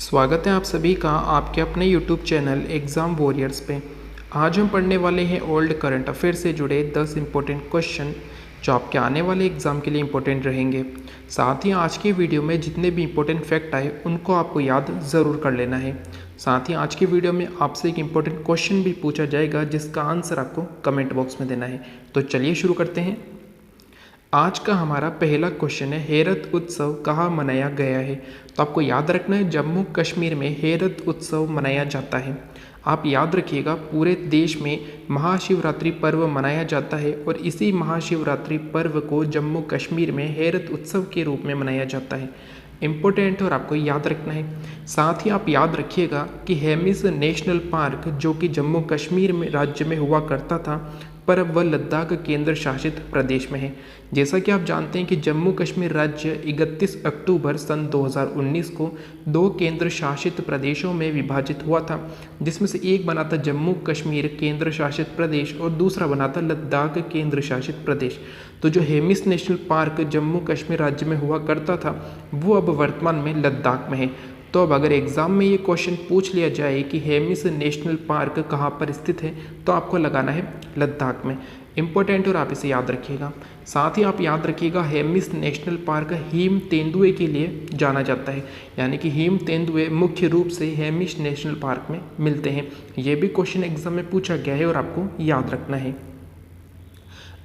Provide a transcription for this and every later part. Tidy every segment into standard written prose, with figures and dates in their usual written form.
स्वागत है आप सभी का आपके अपने YouTube चैनल एग्ज़ाम वॉरियर्स पे। आज हम पढ़ने वाले हैं ओल्ड करंट अफेयर से जुड़े 10 इम्पोर्टेंट क्वेश्चन जो आपके आने वाले एग्ज़ाम के लिए इम्पोर्टेंट रहेंगे। साथ ही आज की वीडियो में जितने भी इम्पोर्टेंट फैक्ट आए उनको आपको याद ज़रूर कर लेना है। साथ ही आज की वीडियो में आपसे एक इम्पोर्टेंट क्वेश्चन भी पूछा जाएगा जिसका आंसर आपको कमेंट बॉक्स में देना है। तो चलिए शुरू करते हैं। आज का हमारा पहला क्वेश्चन है, हेरत उत्सव कहाँ मनाया गया है। तो आपको याद रखना है जम्मू कश्मीर में हेरत उत्सव मनाया जाता है। आप याद रखिएगा पूरे देश में महाशिवरात्रि पर्व मनाया जाता है और इसी महाशिवरात्रि पर्व को जम्मू कश्मीर में हेरत उत्सव के रूप में मनाया जाता है। इम्पोर्टेंट और आपको याद रखना है। साथ ही आप याद रखिएगा कि हेमिस नेशनल पार्क जो कि जम्मू कश्मीर में राज्य में हुआ करता था पर अब वह लद्दाख केंद्र शासित प्रदेश में है। जैसा कि आप जानते हैं कि जम्मू कश्मीर राज्य 31 अक्टूबर सन 2019 को 2 केंद्र शासित प्रदेशों में विभाजित हुआ था, जिसमें से एक बना था जम्मू कश्मीर केंद्र शासित प्रदेश और दूसरा बना था लद्दाख केंद्र शासित प्रदेश। तो जो हेमिस नेशनल पार्क जम्मू कश्मीर राज्य में हुआ करता था वो अब वर्तमान में लद्दाख में है। तो अब अगर एग्ज़ाम में ये क्वेश्चन पूछ लिया जाए कि हेमिस नेशनल पार्क कहाँ पर स्थित है तो आपको लगाना है लद्दाख में। इम्पोर्टेंट और आप इसे याद रखिएगा। साथ ही आप याद रखिएगा हेमिस नेशनल पार्क हिम तेंदुए के लिए जाना जाता है, यानी कि हिम तेंदुए मुख्य रूप से हेमिस नेशनल पार्क में मिलते हैं। ये भी क्वेश्चन एग्जाम में पूछा गया है और आपको याद रखना है।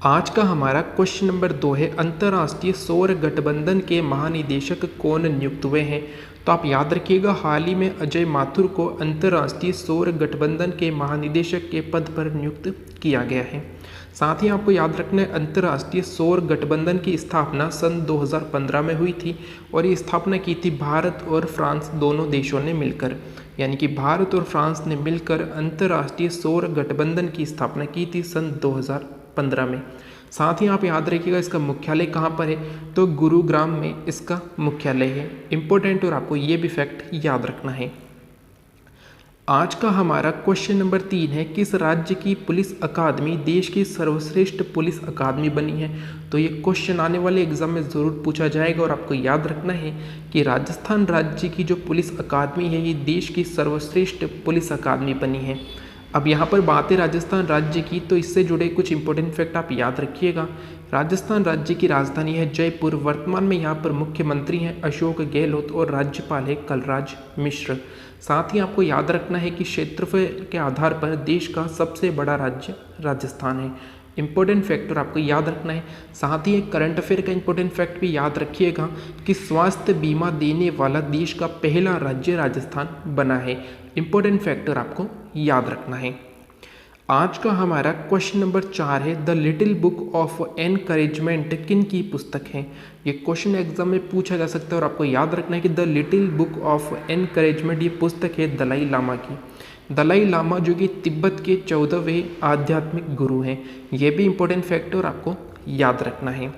आज का हमारा क्वेश्चन नंबर 2 है, अंतर्राष्ट्रीय सौर गठबंधन के महानिदेशक कौन नियुक्त हुए हैं। तो आप याद रखिएगा हाल ही में अजय माथुर को अंतर्राष्ट्रीय सौर गठबंधन के महानिदेशक के पद पर नियुक्त किया गया है। साथ ही आपको याद रखना है अंतर्राष्ट्रीय सौर गठबंधन की स्थापना सन 2015 में हुई थी और ये स्थापना की थी भारत और फ्रांस दोनों देशों ने मिलकर, यानी कि भारत और फ्रांस ने मिलकर अंतर्राष्ट्रीय सौर गठबंधन की स्थापना की थी सन 2015 में। साथ ही आप याद रखिएगा इसका मुख्यालय कहाँ पर है, तो गुरुग्राम में इसका मुख्यालय है। इम्पोर्टेंट और आपको ये भी फैक्ट याद रखना है। आज का हमारा क्वेश्चन नंबर 3 है, किस राज्य की पुलिस अकादमी देश की सर्वश्रेष्ठ पुलिस अकादमी बनी है। तो ये क्वेश्चन आने वाले एग्जाम में ज़रूर पूछा जाएगा और आपको याद रखना है कि राजस्थान राज्य की जो पुलिस अकादमी है ये देश की सर्वश्रेष्ठ पुलिस अकादमी बनी है। अब यहाँ पर बात है राजस्थान राज्य की, तो इससे जुड़े कुछ इंपॉर्टेंट फैक्ट आप याद रखिएगा। राजस्थान राज्य की राजधानी है जयपुर। वर्तमान में यहाँ पर मुख्यमंत्री हैं अशोक गहलोत और राज्यपाल है कलराज मिश्र। साथ ही आपको याद रखना है कि क्षेत्रफल के आधार पर देश का सबसे बड़ा राज्य राजस्थान है। इंपॉर्टेंट फैक्टर आपको याद रखना है। साथ ही एक करंट अफेयर का इंपॉर्टेंट फैक्ट भी याद रखिएगा कि स्वास्थ्य बीमा देने वाला देश का पहला राज्य राजस्थान बना है। इंपॉर्टेंट फैक्टर आपको याद रखना है। आज का हमारा क्वेश्चन नंबर 4 है, the little book of encouragement किन की पुस्तक है। ये क्वेश्चन एग्जाम में पूछा जा सकता है और आपको याद रखना है कि the little book of encouragement ये पुस्तक है दलाई लामा की। दलाई लामा जो कि तिब्बत के 14वें आध्यात्मिक गुरु हैं। ये भी इंपॉर्टेंट फैक्टर आपको याद रखना है।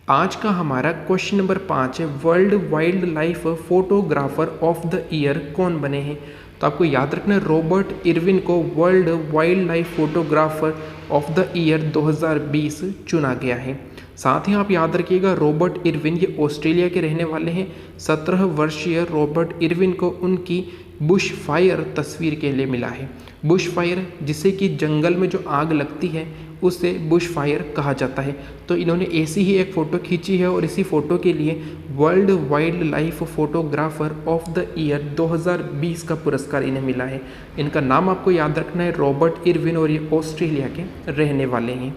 आज का हमारा क्वेश्चन नंबर 5 है, world wild life photographer of the year कौन बने हैं। तो आपको याद रखना है रॉबर्ट इरविन को world wild life photographer of the year 2020 चुना गया है। साथ ही आप याद रखिएगा रॉबर्ट इरविन ये ऑस्ट्रेलिया के रहने वाले हैं। 17 वर्षीय रॉबर्ट इरविन को उनकी बुश फायर तस्वीर के लिए मिला है। बुश फायर जिसे कि जंगल में जो आग लगती है उसे बुश फायर कहा जाता है। तो इन्होंने ऐसी ही एक फ़ोटो खींची है और इसी फ़ोटो के लिए world wild life photographer of the year 2020 का पुरस्कार इन्हें मिला है। इनका नाम आपको याद रखना है रॉबर्ट इरविन और ये ऑस्ट्रेलिया के रहने वाले हैं।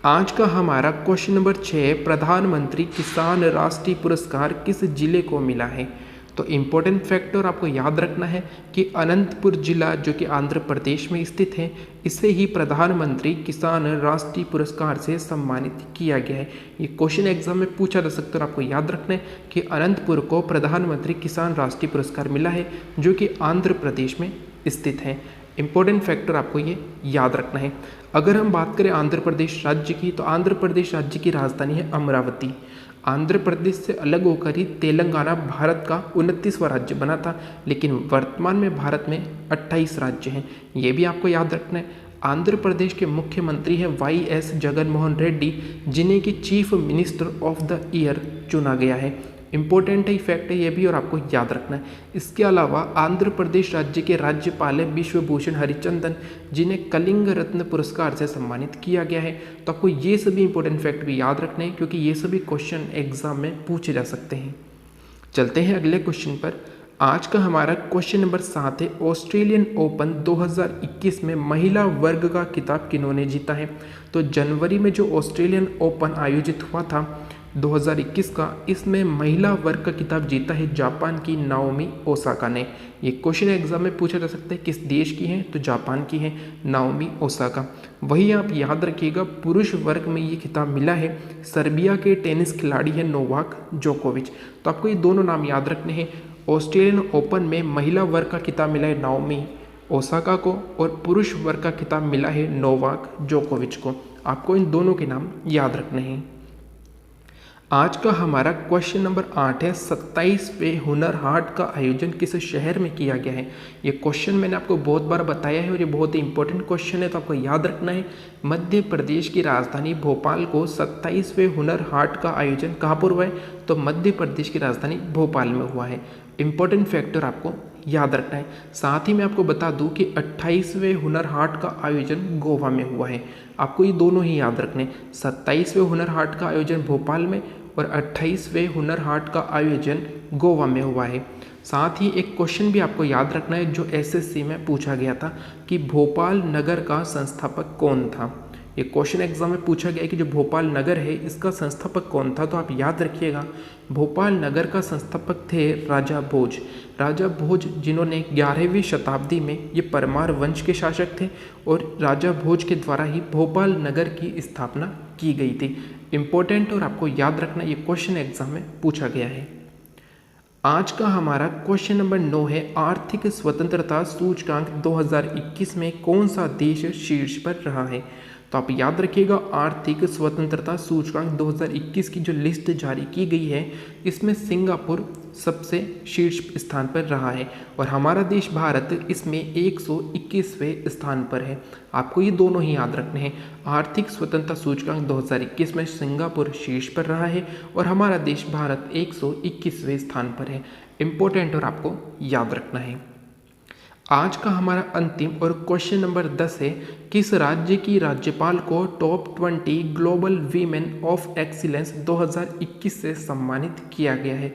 आज का हमारा क्वेश्चन नंबर 6, प्रधानमंत्री किसान राष्ट्रीय पुरस्कार किस जिले को मिला है। तो इम्पोर्टेंट फैक्टर आपको याद रखना है कि अनंतपुर जिला जो कि आंध्र प्रदेश में स्थित है इसे ही प्रधानमंत्री किसान राष्ट्रीय पुरस्कार से सम्मानित किया गया है। ये क्वेश्चन एग्जाम में पूछा जा सकता है और आपको याद रखना है कि अनंतपुर को प्रधानमंत्री किसान राष्ट्रीय पुरस्कार मिला है जो कि आंध्र प्रदेश में स्थित है। इम्पोर्टेंट फैक्टर आपको ये याद रखना है। अगर हम बात करें आंध्र प्रदेश राज्य की, तो आंध्र प्रदेश राज्य की राजधानी है अमरावती। आंध्र प्रदेश से अलग होकर ही तेलंगाना भारत का 29वां राज्य बना था, लेकिन वर्तमान में भारत में 28 राज्य हैं। ये भी आपको याद रखना है। आंध्र प्रदेश के मुख्यमंत्री हैं YS जगन मोहन रेड्डी, जिन्हें कि chief minister of the year चुना गया है। इंपॉर्टेंट है, फैक्ट है ये भी और आपको याद रखना है। इसके अलावा आंध्र प्रदेश राज्य के राज्यपाल है विश्वभूषण हरिचंदन, जिन्हें कलिंग रत्न पुरस्कार से सम्मानित किया गया है। तो आपको ये सभी इंपॉर्टेंट फैक्ट भी याद रखने हैं, क्योंकि ये सभी क्वेश्चन एग्जाम में पूछे जा सकते हैं। चलते हैं अगले क्वेश्चन पर। आज का हमारा क्वेश्चन नंबर 7 है, ऑस्ट्रेलियन ओपन 2021 में महिला वर्ग का खिताब किन्होंने जीता है। तो जनवरी में जो ऑस्ट्रेलियन ओपन आयोजित हुआ था 2021 का, इसमें महिला वर्ग का खिताब जीता है जापान की नाओमी ओसाका ने। ये क्वेश्चन एग्जाम में पूछा जा सकता है किस देश की है, तो जापान की है नाओमी ओसाका। वही आप याद रखिएगा, पुरुष वर्ग में ये खिताब मिला है सर्बिया के टेनिस खिलाड़ी है नोवाक जोकोविच। तो आपको ये दोनों नाम याद रखने हैं। ऑस्ट्रेलियन ओपन में महिला वर्ग का खिताब मिला है नाओमी ओसाका को, और पुरुष वर्ग का खिताब मिला है नोवाक जोकोविच को। आपको इन दोनों के नाम याद रखने हैं। आज का हमारा क्वेश्चन नंबर 8 है, 27वें हुनर हाट का आयोजन किस शहर में किया गया है। ये क्वेश्चन मैंने आपको बहुत बार बताया है और ये बहुत ही इंपॉर्टेंट क्वेश्चन है, तो आपको याद रखना है। मध्य प्रदेश की राजधानी भोपाल को 27वें हुनर हाट का आयोजन कहाँ पर हुआ है, तो मध्य प्रदेश की राजधानी भोपाल में हुआ है। इंपॉर्टेंट फैक्टर आपको याद रखना है। साथ ही मैं आपको बता दूं कि 28वें हुनर हाट का आयोजन गोवा में हुआ है। आपको ये दोनों ही याद रखने, 27वें हुनर हाट का आयोजन भोपाल में और 28वें हुनर हाट का आयोजन गोवा में हुआ है। साथ ही एक क्वेश्चन भी आपको याद रखना है जो एसएससी में पूछा गया था कि भोपाल नगर का संस्थापक कौन था। ये क्वेश्चन एग्जाम में पूछा गया कि जो भोपाल नगर है इसका संस्थापक कौन था, तो आप याद रखिएगा भोपाल नगर का संस्थापक थे राजा भोज। राजा भोज जिन्होंने 11वीं शताब्दी में ये परमार वंश के शासक थे और राजा भोज के द्वारा ही भोपाल नगर की स्थापना की गई थी। इम्पोर्टेंट और आपको याद रखना, ये क्वेश्चन एग्जाम में पूछा गया है। आज का हमारा क्वेश्चन नंबर 9 है, आर्थिक स्वतंत्रता सूचकांक 2021 में कौन सा देश शीर्ष पर रहा है। तो आप याद रखिएगा आर्थिक स्वतंत्रता सूचकांक 2021 की जो लिस्ट जारी की गई है, इसमें सिंगापुर सबसे शीर्ष स्थान पर रहा है और हमारा देश भारत इसमें 121वें स्थान पर है। आपको ये दोनों ही याद रखने हैं। आर्थिक स्वतंत्रता सूचकांक 2021 में सिंगापुर शीर्ष पर रहा है और हमारा देश भारत 121वें स्थान पर है। इम्पोर्टेंट और आपको याद रखना है। आज का हमारा अंतिम और क्वेश्चन नंबर 10 है, किस राज्य की राज्यपाल को top 20 global women of excellence 2021 से सम्मानित किया गया है।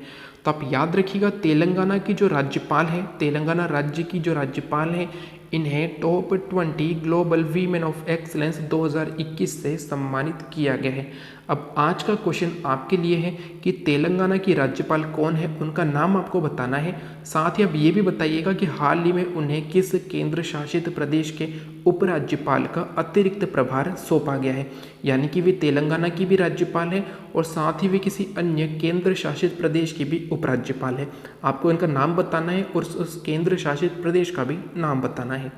तो आप याद रखिएगा तेलंगाना की जो राज्यपाल है, तेलंगाना राज्य की जो राज्यपाल है, इन्हें top 20 global women of excellence 2021 से सम्मानित किया गया है। अब आज का क्वेश्चन आपके लिए है कि तेलंगाना की राज्यपाल कौन है, उनका नाम आपको बताना है। साथ ही आप ये भी बताइएगा कि हाल ही में उन्हें किस केंद्र शासित प्रदेश के उपराज्यपाल का अतिरिक्त प्रभार सौंपा गया है। यानी कि वे तेलंगाना की भी राज्यपाल है और साथ ही वे किसी अन्य केंद्र शासित प्रदेश की भी उपराज्यपाल है। आपको इनका नाम बताना है और उस केंद्र शासित प्रदेश का भी नाम बताना है।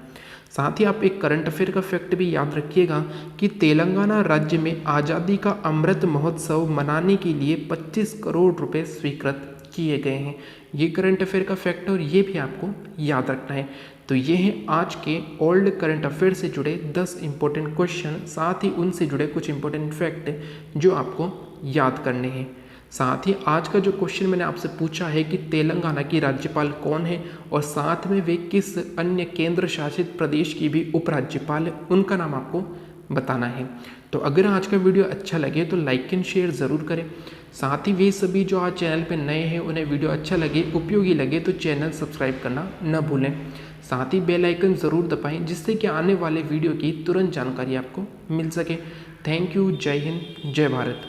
साथ ही आप एक करंट अफेयर का फैक्ट भी याद रखिएगा कि तेलंगाना राज्य में आज़ादी का अमृत महोत्सव मनाने के लिए 25 करोड़ रुपए स्वीकृत किए गए हैं। ये करंट अफेयर का फैक्ट और ये भी आपको याद रखना है। तो ये हैं आज के ओल्ड करंट अफेयर से जुड़े 10 इंपॉर्टेंट क्वेश्चन, साथ ही उनसे जुड़े कुछ इंपॉर्टेंट फैक्ट जो आपको याद करने हैं। साथ ही आज का जो क्वेश्चन मैंने आपसे पूछा है कि तेलंगाना की राज्यपाल कौन है और साथ में वे किस अन्य केंद्र शासित प्रदेश की भी उपराज्यपाल है, उनका नाम आपको बताना है। तो अगर आज का वीडियो अच्छा लगे तो लाइक एंड शेयर ज़रूर करें। साथ ही वे सभी जो आज चैनल पर नए हैं उन्हें वीडियो अच्छा लगे, उपयोगी लगे तो चैनल सब्सक्राइब करना न भूलें। साथ ही बेल आइकन ज़रूर दबाएं जिससे कि आने वाले वीडियो की तुरंत जानकारी आपको मिल सके। Thank you. जय हिंद, जय भारत।